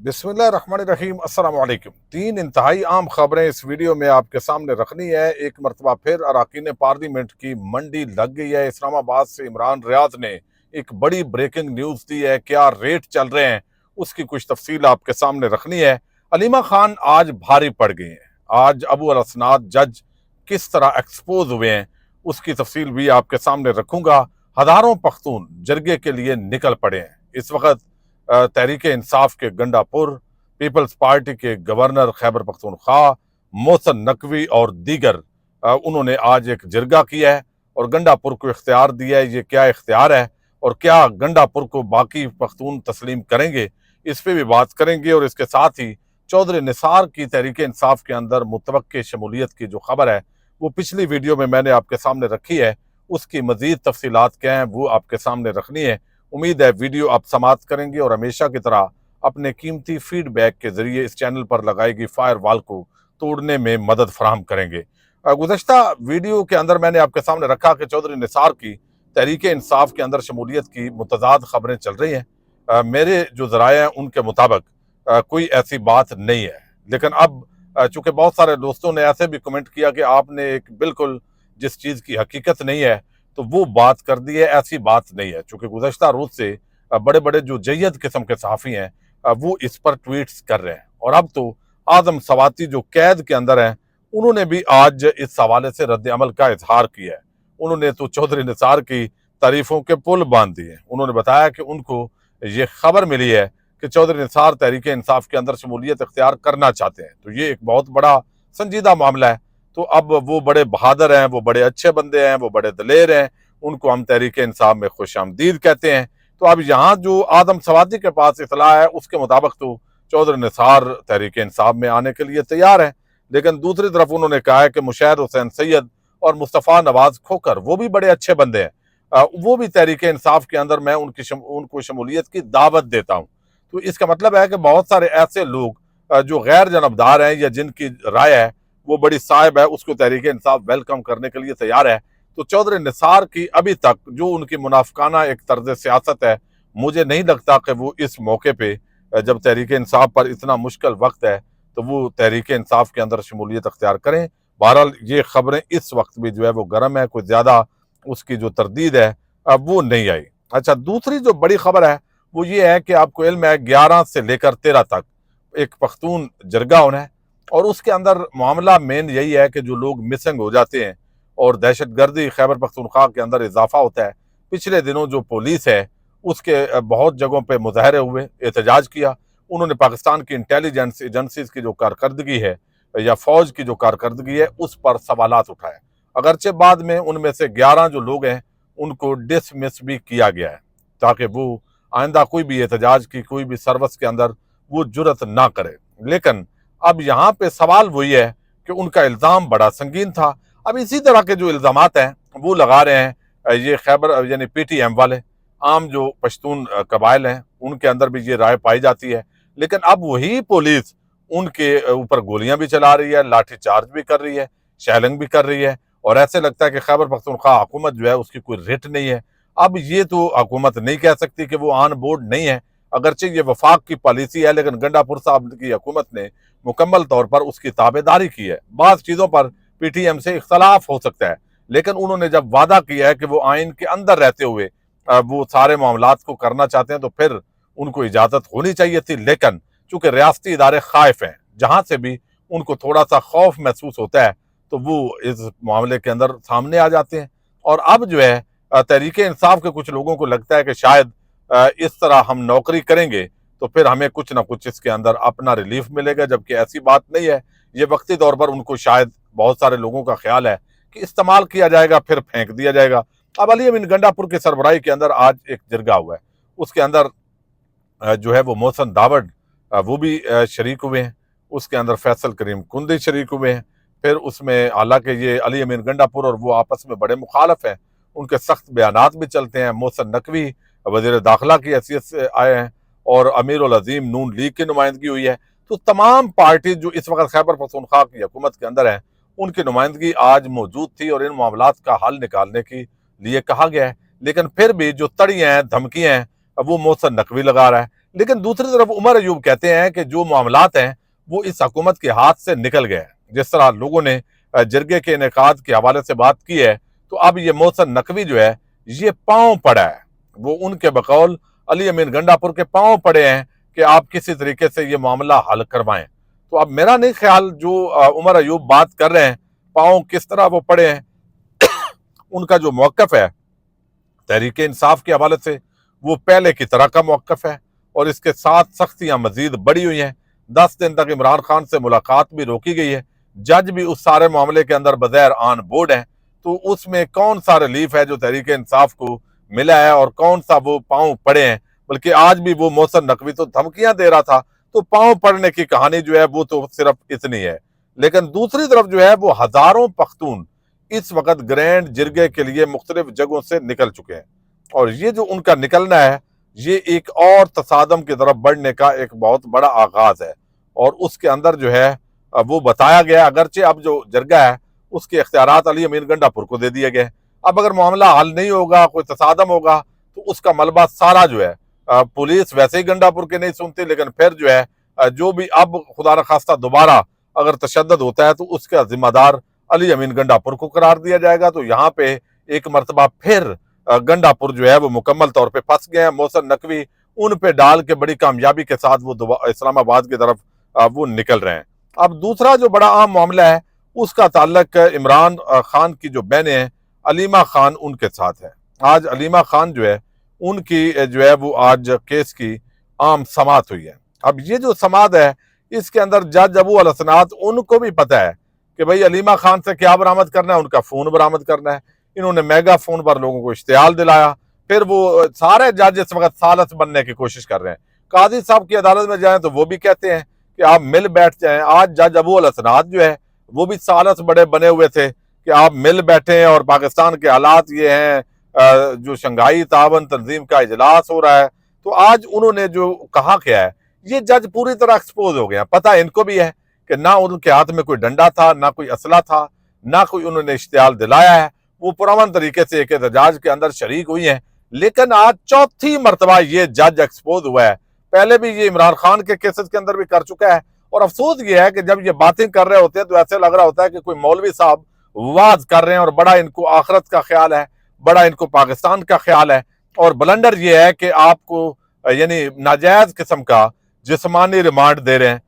बिस्मिल्लाहिर्रहमानिर्रहीम अस्सलाम वालेकुम। तीन इंतहाई आम खबरें इस वीडियो में आपके सामने रखनी है। एक मरतबा फिर अरकान पार्लियामेंट की मंडी लग गई है। इस्लामाबाद से इमरान रियाज ने एक बड़ी ब्रेकिंग न्यूज़ दी है। क्या रेट चल रहे हैं उसकी कुछ तफसील आपके सामने रखनी है। अलीमा खान आज भारी पड़ गई हैं। आज अबू अल असनाद जज किस तरह एक्सपोज हुए हैं उसकी तफसील भी आपके सामने रखूंगा। हजारों पख्तून जरगे के लिए निकल पड़े हैं। इस वक्त तहरीक इंसाफ के गंडापुर, पीपल्स पार्टी के गवर्नर खैबर पख्तूनख्वा मोहसिन नकवी और दीगर उन्होंने आज एक जिरगा किया है और गंडापुर को इख्तियार दिया है। ये क्या इख्तियार है और क्या गंडापुर को बाकी पख्तून तस्लीम करेंगे, इस पर भी बात करेंगे। और इसके साथ ही चौधरी निसार की तहरीक इंसाफ के अंदर मुतवक्के शमूलियत की जो खबर है वो पिछली वीडियो में मैंने आपके सामने रखी है, उसकी मजीद तफसीलात क्या हैं वो आपके सामने रखनी है। उम्मीद है वीडियो आप समाप्त करेंगे और हमेशा की तरह अपने कीमती फीडबैक के जरिए इस चैनल पर लगाएगी फायर वॉल को तोड़ने में मदद फराहम करेंगे। गुज़श्ता वीडियो के अंदर मैंने आपके सामने रखा कि चौधरी निसार की तहरीक इंसाफ के अंदर शमूलियत की मुतज़ाद खबरें चल रही हैं। मेरे जो ज़राए हैं उनके मुताबिक कोई ऐसी बात नहीं है, लेकिन अब चूंकि बहुत सारे दोस्तों ने ऐसे भी कमेंट किया कि आपने एक बिल्कुल जिस चीज़ की हकीकत नहीं है तो वो बात कर दी है, ऐसी बात नहीं है। चूंकि गुज़श्ता रोज से बड़े बड़े जो जय्यद किस्म के सहाफ़ी हैं वो इस पर ट्वीट्स कर रहे हैं। और अब तो आज़म सवाती जो कैद के अंदर हैं उन्होंने भी आज इस हवाले से रद्द अमल का इजहार किया है। उन्होंने तो चौधरी निसार की तारीफों के पुल बांध दिए। उन्होंने बताया कि उनको ये खबर मिली है कि चौधरी निसार तहरीक इंसाफ के अंदर शमूलियत इख्तियार करना चाहते हैं, तो ये एक बहुत बड़ा संजीदा मामला है। तो अब वो बड़े बहादुर हैं, वो बड़े अच्छे बंदे हैं, वो बड़े दलेर हैं, उनको हम तहरीक इंसाफ में खुशामदीद कहते हैं। तो अब यहाँ जो आदम सवाती के पास इतला है उसके मुताबिक तो चौधरी निसार तहरीक इंसाफ में आने के लिए तैयार हैं। लेकिन दूसरी तरफ उन्होंने कहा है कि मुशर्रफ हुसैन सैयद और मुस्तफ़ा नवाज खोखर वो भी बड़े अच्छे बंदे हैं, वो भी तहरीक इंसाफ के अंदर मैं उनको शमूलियत की दावत देता हूँ। तो इसका मतलब है कि बहुत सारे ऐसे लोग जो गैर जनबदार हैं या जिनकी राय है वो बड़ी साहिब है उसको तहरीक इंसाफ वेलकम करने के लिए तैयार है। तो चौधरी निसार की अभी तक जो उनकी मुनाफिकाना एक तर्ज सियासत है, मुझे नहीं लगता कि वो इस मौके पे जब तहरीक इंसाफ पर इतना मुश्किल वक्त है तो वो तहरीक इंसाफ के अंदर शमूलियत अख्तियार करें। बहरहाल ये खबरें इस वक्त भी जो है वो गर्म है, कोई ज़्यादा उसकी जो तरदीद है अब वो नहीं आई। अच्छा, दूसरी जो बड़ी खबर है वो ये है कि आपको इल्म है 11 से लेकर 13 तक एक पख्तून जरगा होना है और उसके अंदर मामला मेन यही है कि जो लोग मिसिंग हो जाते हैं और दहशतगर्दी खैबर पख्तूनख्वा के अंदर इजाफा होता है। पिछले दिनों जो पुलिस है उसके बहुत जगहों पे मुजाहरे हुए, एहतजाज किया। उन्होंने पाकिस्तान की इंटेलिजेंस एजेंसीज की जो कारकर्दगी है या फौज की जो कारकर्दगी है उस पर सवालात उठाए। अगरचे बाद में उनमें से 11 जो लोग हैं उनको डिसमिस भी किया गया है ताकि वो आइंदा कोई भी एहतजाज की कोई भी सर्विस के अंदर वो जुर्रत ना करे। लेकिन अब यहाँ पे सवाल वही है कि उनका इल्ज़ाम बड़ा संगीन था। अब इसी तरह के जो इल्ज़ामात हैं वो लगा रहे हैं ये खैबर यानी PTM वाले, आम जो पश्तून कबाइल हैं उनके अंदर भी ये राय पाई जाती है। लेकिन अब वही पुलिस उनके ऊपर गोलियां भी चला रही है, लाठी चार्ज भी कर रही है, शैलिंग भी कर रही है और ऐसे लगता है कि खैबर पख्तूनख्वा हुकूमत जो है उसकी कोई रिट नहीं है। अब ये तो हुकूमत नहीं कह सकती कि वो ऑन बोर्ड नहीं है, अगरचे ये वफाक की पॉलिसी है, लेकिन गंडापुर साहब की हुकूमत ने मुकम्मल तौर पर उसकी ताबेदारी की है। बाज़ चीज़ों पर PTM से इख्तलाफ हो सकता है, लेकिन उन्होंने जब वादा किया है कि वो आइन के अंदर रहते हुए वो सारे मामलात को करना चाहते हैं तो फिर उनको इजाज़त होनी चाहिए थी। लेकिन चूंकि रियासती इदारे खाइफ हैं, जहाँ से भी उनको थोड़ा सा खौफ महसूस होता है तो वो इस मामले के अंदर सामने आ जाते हैं। और अब जो है तहरीक इंसाफ के कुछ लोगों को लगता है कि शायद इस तरह हम नौकरी करेंगे तो फिर हमें कुछ ना कुछ इसके अंदर अपना रिलीफ मिलेगा, जबकि ऐसी बात नहीं है। ये वक्ती तौर पर उनको शायद बहुत सारे लोगों का ख्याल है कि इस्तेमाल किया जाएगा फिर फेंक दिया जाएगा। अब अली अमीन गंडापुर की सरबराही के अंदर आज एक जिरगा हुआ है, उसके अंदर जो है वो मोहसिन दावड़ वो भी शरीक हुए हैं, उसके अंदर फैसल करीम कुंदी शरीक हुए हैं। फिर उसमें हालांकि ये अली अमीन गंडापुर और वो आपस में बड़े मुखालफ हैं, उनके सख्त बयानात भी चलते हैं। मोहसिन नकवी वज़ीर दाखिला की हैसियत से आए हैं और अमीर उल अजीम नून लीग की नुमाइंदगी हुई है। तो तमाम पार्टी जो इस वक्त खैबर पख्तूनख्वा की हुकूमत के अंदर है उनकी नुमाइंदगी आज मौजूद थी और इन मामलात का हल निकालने के लिए कहा गया है। लेकिन फिर भी जो तड़ियाँ हैं, धमकियाँ हैं, वो मोहसिन नकवी लगा रहा है। लेकिन दूसरी तरफ उमर अयूब कहते हैं कि जो मामलात हैं वो इस हुकूमत के हाथ से निकल गए हैं। जिस तरह लोगों ने जरगे के इनेकाद के हवाले से बात की है, तो अब ये मोहसिन नकवी जो है ये पांव पड़ा है। वो उनके बकौल अली अमीन गंडापुर के पांव पड़े हैं कि आप किसी तरीके से ये मामला हल करवाएं। तो अब मेरा नहीं ख्याल जो उमर अयूब बात कर रहे हैं, पांव किस तरह वो पड़े हैं, उनका जो मौक़िफ़ है तहरीक इंसाफ के हवाले से वो पहले की तरह का मौक़िफ़ है और इसके साथ सख्तियां मजीद बढ़ी हुई हैं। 10 दिन तक इमरान खान से मुलाकात भी रोकी गई है। जज भी उस सारे मामले के अंदर बगैर ऑन बोर्ड हैं। तो उसमें कौन सा रिलीफ है जो तहरीक इंसाफ को मिला है और कौन सा वो पांव पड़े हैं। बल्कि आज भी वो मोहसिन नकवी तो धमकियां दे रहा था, तो पांव पड़ने की कहानी जो है वो तो सिर्फ इतनी है। लेकिन दूसरी तरफ जो है वो हजारों पख्तून इस वक्त ग्रैंड जिरगे के लिए मुख्तलिफ जगहों से निकल चुके हैं और ये जो उनका निकलना है ये एक और तसादम की तरफ बढ़ने का एक बहुत बड़ा आगाज है। और उसके अंदर जो है वो बताया गया, अगरचे अब जो जरगा है उसके इख्तियारात अली अमीन गंडापुर को दे दिए गए। अब अगर मामला हल नहीं होगा, कोई तसादम होगा, तो उसका मलबा सारा जो है पुलिस वैसे ही गंडापुर के नहीं सुनती, लेकिन फिर जो है जो भी अब खुदा न खास्ता दोबारा अगर तशद्दुद होता है तो उसका जिम्मेदार अली अमीन गंडापुर को करार दिया जाएगा। तो यहाँ पे एक मरतबा फिर गंडापुर जो है वो मुकम्मल तौर पे फंस गए हैं। मोहसिन नकवी उन पे डाल के बड़ी कामयाबी के साथ वो इस्लामाबाद की तरफ वो निकल रहे हैं। अब दूसरा जो बड़ा अहम मामला है उसका ताल्लुक इमरान खान की जो बहनें हैं अलीमा खान उनके साथ है। आज अलीमा खान जो है उनकी जो है वो आज केस की आम समाअत हुई है। अब ये जो समाअत है इसके अंदर जज अबू अल हसनात उनको भी पता है कि भाई अलीमा खान से क्या बरामद करना है, उनका फोन बरामद करना है। इन्होंने मेगा फोन पर लोगों को इश्तियाल दिलाया। फिर वो सारे जज इस वक्त सालस बनने की कोशिश कर रहे हैं। काजी साहब की अदालत में जाएं तो वो भी कहते हैं कि आप मिल बैठ जाएं। आज जज अबू अल हसनात जो है वो भी सालस बड़े बने हुए थे कि आप मिल बैठे और पाकिस्तान के हालात ये हैं, जो शंघाई तावन तंजीम का इजलास हो रहा है। तो आज उन्होंने जो कहा क्या है ये जज पूरी तरह एक्सपोज हो गया। पता इनको भी है कि ना उनके हाथ में कोई डंडा था, ना कोई असला था, ना कोई उन्होंने इश्तियाल दिलाया है। वो पुरअमन तरीके से एक एहतजाज के अंदर शरीक हुई हैं। लेकिन आज चौथी मरतबा ये जज एक्सपोज हुआ है। पहले भी ये इमरान खान के केसेस के अंदर भी कर चुका है। और अफसोस ये है कि जब ये बातें कर रहे होते हैं तो ऐसे लग रहा होता है कि कोई मौलवी साहब वाज कर रहे हैं और बड़ा इनको आखिरत का ख्याल है, बड़ा इनको पाकिस्तान का ख्याल है। और ब्लंडर ये है कि आपको यानी नाजायज किस्म का जिस्मानी रिमांड दे रहे हैं।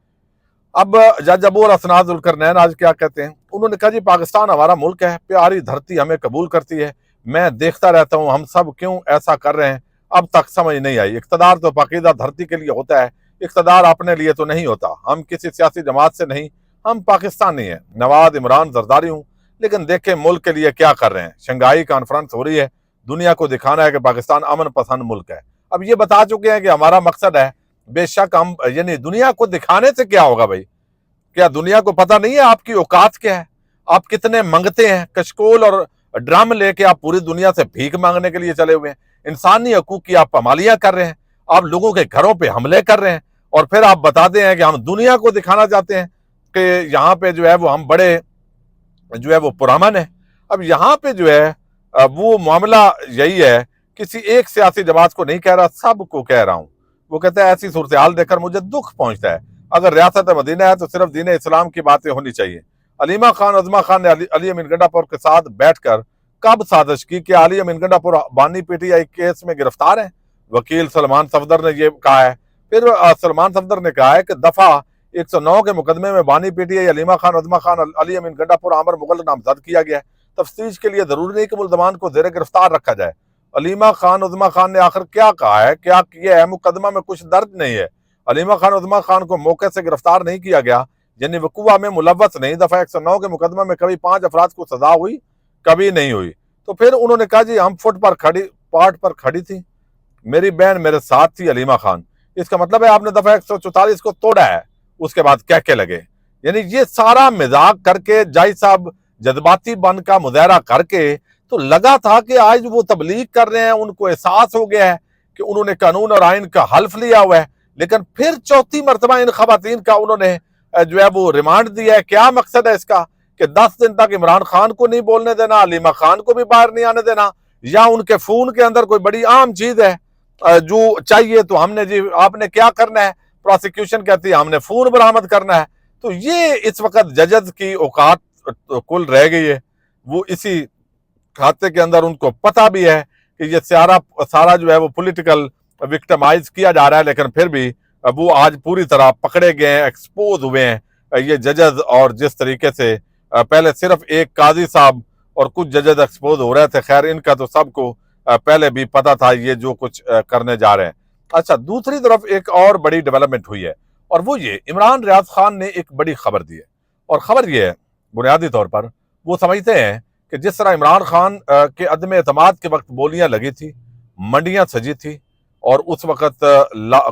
अब जज अबू अल हसनात जुल्करनैन आज क्या कहते हैं, उन्होंने कहा जी पाकिस्तान हमारा मुल्क है, प्यारी धरती हमें कबूल करती है। मैं देखता रहता हूँ हम सब क्यों ऐसा कर रहे हैं, अब तक समझ नहीं आई। इक़्तिदार तो पाकीज़ा धरती के लिए होता है, इक़्तिदार अपने लिए तो नहीं होता। हम किसी सियासी जमात से नहीं, हम पाकिस्तानी हैं, नवाज इमरान जरदारी हूँ। लेकिन देखें मुल्क के लिए क्या कर रहे हैं। शंघाई कॉन्फ्रेंस हो रही है, दुनिया को दिखाना है कि पाकिस्तान अमन पसंद मुल्क है। अब ये बता चुके हैं कि हमारा मकसद है। बेशक हम यानी दुनिया को दिखाने से क्या होगा भाई, क्या दुनिया को पता नहीं है आपकी औकात क्या है, आप कितने मंगते हैं। कशकोल और ड्रम लेके आप पूरी दुनिया से भीख मांगने के लिए चले हुए हैं। इंसानी हकूक की आप पामालियां कर रहे हैं, आप लोगों के घरों पे हमले कर रहे हैं और फिर आप बताते हैं कि हम दुनिया को दिखाना चाहते हैं कि यहाँ पे जो है वो हम बड़े जो है वो पुरअमन है। अब यहाँ पे जो है वो मामला यही है, किसी एक सियासी जमात को नहीं कह रहा, सबको कह रहा हूँ। वो कहता है ऐसी सूरत हाल देखकर मुझे दुख पहुंचता है। अगर रियासत मदीना है तो सिर्फ दीन इस्लाम की बातें होनी चाहिए। अलीमा खान अज़मा खान ने अली अमीन गंडापुर के साथ बैठकर कब साजिश की कि अली अमीन गंडापुर बानी पीटीआई केस में गिरफ्तार है। वकील सलमान सफदर ने ये कहा है। फिर सलमान सफदर ने कहा है कि दफा 109 के मुकदमे में बानी पीटीआई अलीमा खान अज़मा खान अली अमीन गंडापुर आमर मुगल नामजद किया गया है। तफ्तीश के लिए जरूरी नहीं कि मुल्जमान को जेर गिरफ्तार रखा जाए। अलीमा खान उज़मा खान ने आखिर क्या कहा है, क्या किया है, मुकदमा में कुछ दर्ज नहीं है। अलीमा खान उज़मा खान को मौके से गिरफ्तार नहीं किया गया, यानी वकूआ में मुलव्वस नहीं। दफा 109 के मुकदमा में कभी 5 अफराद को सजा हुई, कभी नहीं हुई। तो फिर उन्होंने कहा जी हम पार्ट पर खड़ी थी, मेरी बहन मेरे साथ थी अलीमा खान। इसका मतलब है आपने दफा 144 को तोड़ा है, उसके बाद कह के लगे। यानी ये सारा मजाक करके जज साहब जज्बाती बन का मुजाहरा करके तो लगा था कि आज वो तबलीग कर रहे हैं, उनको एहसास हो गया है कि उन्होंने कानून और आइन का हल्फ लिया हुआ है। लेकिन फिर चौथी मरतबा इन खवातीन का उन्होंने जो है वो रिमांड दिया है। क्या मकसद है इसका कि 10 दिन तक इमरान खान को नहीं बोलने देना, अलीमा खान को भी बाहर नहीं आने देना, या उनके फोन के अंदर कोई बड़ी आम चीज है जो चाहिए तो हमने जी आपने क्या करना है, प्रोसिक्यूशन कहती है हमने फोन बरामद करना है। तो ये इस वक्त जजेस की औकात कुल रह गई है। वो इसी खाते के अंदर उनको पता भी है कि ये सारा सारा जो है वो पॉलिटिकल विक्टिमाइज किया जा रहा है, लेकिन फिर भी वो आज पूरी तरह पकड़े गए हैं, एक्सपोज हुए हैं ये जजेस। और जिस तरीके से पहले सिर्फ एक काजी साहब और कुछ जजेस एक्सपोज हो रहे थे, खैर इनका तो सबको पहले भी पता था ये जो कुछ करने जा रहे हैं। अच्छा, दूसरी तरफ एक और बड़ी डेवलपमेंट हुई है, और वो ये इमरान रियाज खान ने एक बड़ी खबर दी है। और खबर ये है, बुनियादी तौर पर वो समझते हैं कि जिस तरह इमरान खान के अदम एतमाद के वक्त बोलियां लगी थी, मंडियां सजी थी, और उस वक्त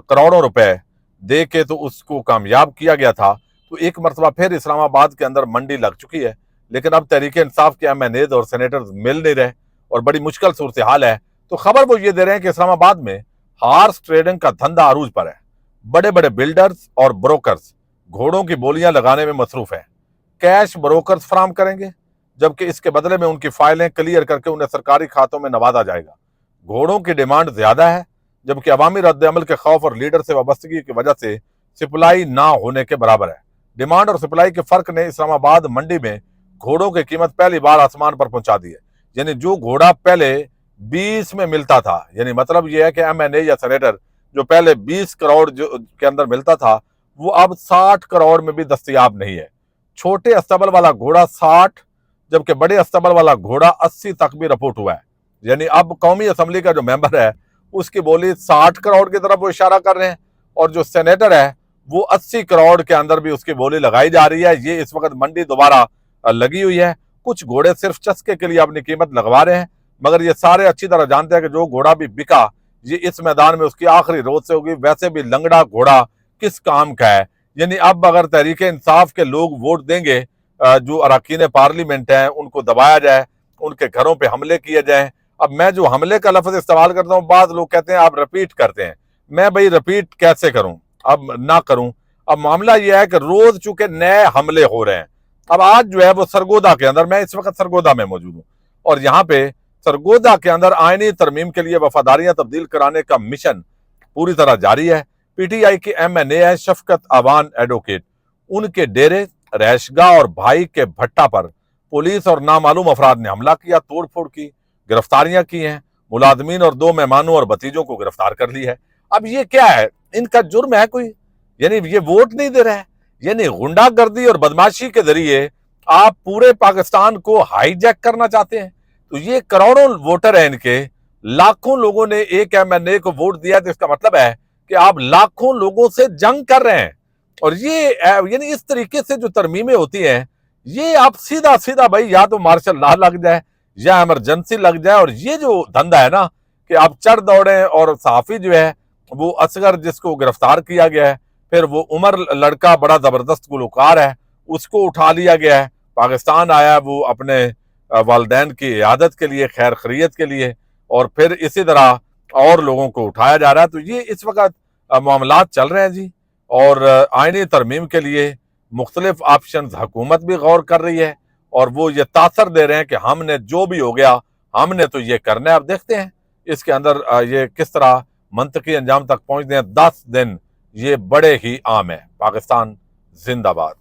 करोड़ों रुपए दे के तो उसको कामयाब किया गया था, तो एक मरतबा फिर इस्लामाबाद के अंदर मंडी लग चुकी है। लेकिन अब तहरीक इंसाफ के MNAs और सेनेटर्स मिल नहीं रहे और बड़ी मुश्किल सूरत हाल है। तो खबर वो ये दे रहे हैं कि इस्लामाबाद में हार्स ट्रेडिंग का धंधा अरूज पर है। बड़े बड़े बिल्डर्स और ब्रोकर्स घोड़ों की बोलियां लगाने में मसरूफ हैं। कैश ब्रोकर्स फराम करेंगे, जबकि इसके बदले में उनकी फाइलें क्लियर करके उन्हें सरकारी खातों में नवाजा जाएगा। घोड़ों की डिमांड ज्यादा है, जबकि अवामी रद्द-ए-अमल के खौफ और लीडर से वाबस्तगी की वजह से सप्लाई ना होने के बराबर है। डिमांड और सप्लाई के फर्क ने इस्लामाबाद मंडी में घोड़ों की कीमत पहली बार आसमान पर पहुंचा दी है। यानी जो घोड़ा पहले 20 में मिलता था, यानी मतलब यह है कि MNA या सेनेटर जो पहले 20 करोड़ जो के अंदर मिलता था, वो अब 60 करोड़ में भी दस्तयाब नहीं है। छोटे अस्तबल वाला घोड़ा 60, जबकि बड़े अस्तबल वाला घोड़ा 80 तक भी रिपोर्ट हुआ है। यानी अब कौमी असम्बली का जो मेंबर है उसकी बोली 60 करोड़ की तरफ वो इशारा कर रहे हैं, और जो सेनेटर है वो 80 करोड़ के अंदर भी उसकी बोली लगाई जा रही है। ये इस वक्त मंडी दोबारा लगी हुई है। कुछ घोड़े सिर्फ चस्के के लिए अपनी कीमत लगवा रहे हैं, मगर ये सारे अच्छी तरह जानते हैं कि जो घोड़ा भी बिका ये इस मैदान में उसकी आखिरी रोज से होगी। वैसे भी लंगड़ा घोड़ा किस काम का है। यानी अब अगर तहरीक इंसाफ के लोग वोट देंगे, जो अरकान पार्लियामेंट हैं उनको दबाया जाए, उनके घरों पे हमले किए जाए। अब मैं जो हमले का लफ्ज इस्तेमाल करता हूँ, बात लोग कहते हैं आप रिपीट करते हैं, मैं भाई रिपीट कैसे करूं, अब ना करूं। अब मामला यह है कि रोज चूंकि नए हमले हो रहे हैं। अब आज जो है वो सरगोदा के अंदर, मैं इस वक्त सरगोदा में मौजूद हूं, और यहाँ पे सरगोदा के अंदर आईनी तरमीम के लिए वफादारियां तब्दील कराने का मिशन पूरी तरह जारी है। PTI की MNA है शफकत अवान एडवोकेट, उनके डेरे, रैशगाह और भाई के भट्टा पर पुलिस और नामालूम अफराद ने हमला किया, तोड़ फोड़ की, गिरफ्तारियां की हैं। मुलाजमीन और 2 मेहमानों और भतीजों को गिरफ्तार कर ली है। अब ये क्या है, इनका जुर्म है कोई? यानी ये वोट नहीं दे रहा है, यानी गुंडागर्दी और बदमाशी के जरिए आप पूरे पाकिस्तान को हाईजैक करना चाहते हैं। तो ये करोड़ों वोटर हैं इनके, लाखों लोगों ने एक MNA को वोट दिया, तो इसका मतलब है कि आप लाखों लोगों से जंग कर रहे हैं। और ये यानी इस तरीके से जो तरमीमें होती हैं, ये आप सीधा सीधा भाई या तो मार्शल लॉ लग जाए या इमरजेंसी लग जाए। और ये जो धंधा है ना कि आप चढ़ दौड़े, और सहाफी जो है वो असगर जिसको गिरफ्तार किया गया है, फिर वो उमर लड़का बड़ा जबरदस्त गुलकार है, उसको उठा लिया गया है, पाकिस्तान आया वो अपने वालदैन की इयादत के लिए, खैर खैरियत के लिए, और फिर इसी तरह और लोगों को उठाया जा रहा है। तो ये इस वक्त मामलात चल रहे हैं जी। और आईनी तरमीम के लिए मुख्तलिफ ऑप्शन हुकूमत भी गौर कर रही है, और वो ये तासर दे रहे हैं कि हमने जो भी हो गया हमने तो ये करना है। अब देखते हैं इसके अंदर ये किस तरह मंतकी अंजाम तक पहुंचते हैं। 10 दिन ये बड़े ही आम है। पाकिस्तान जिंदाबाद।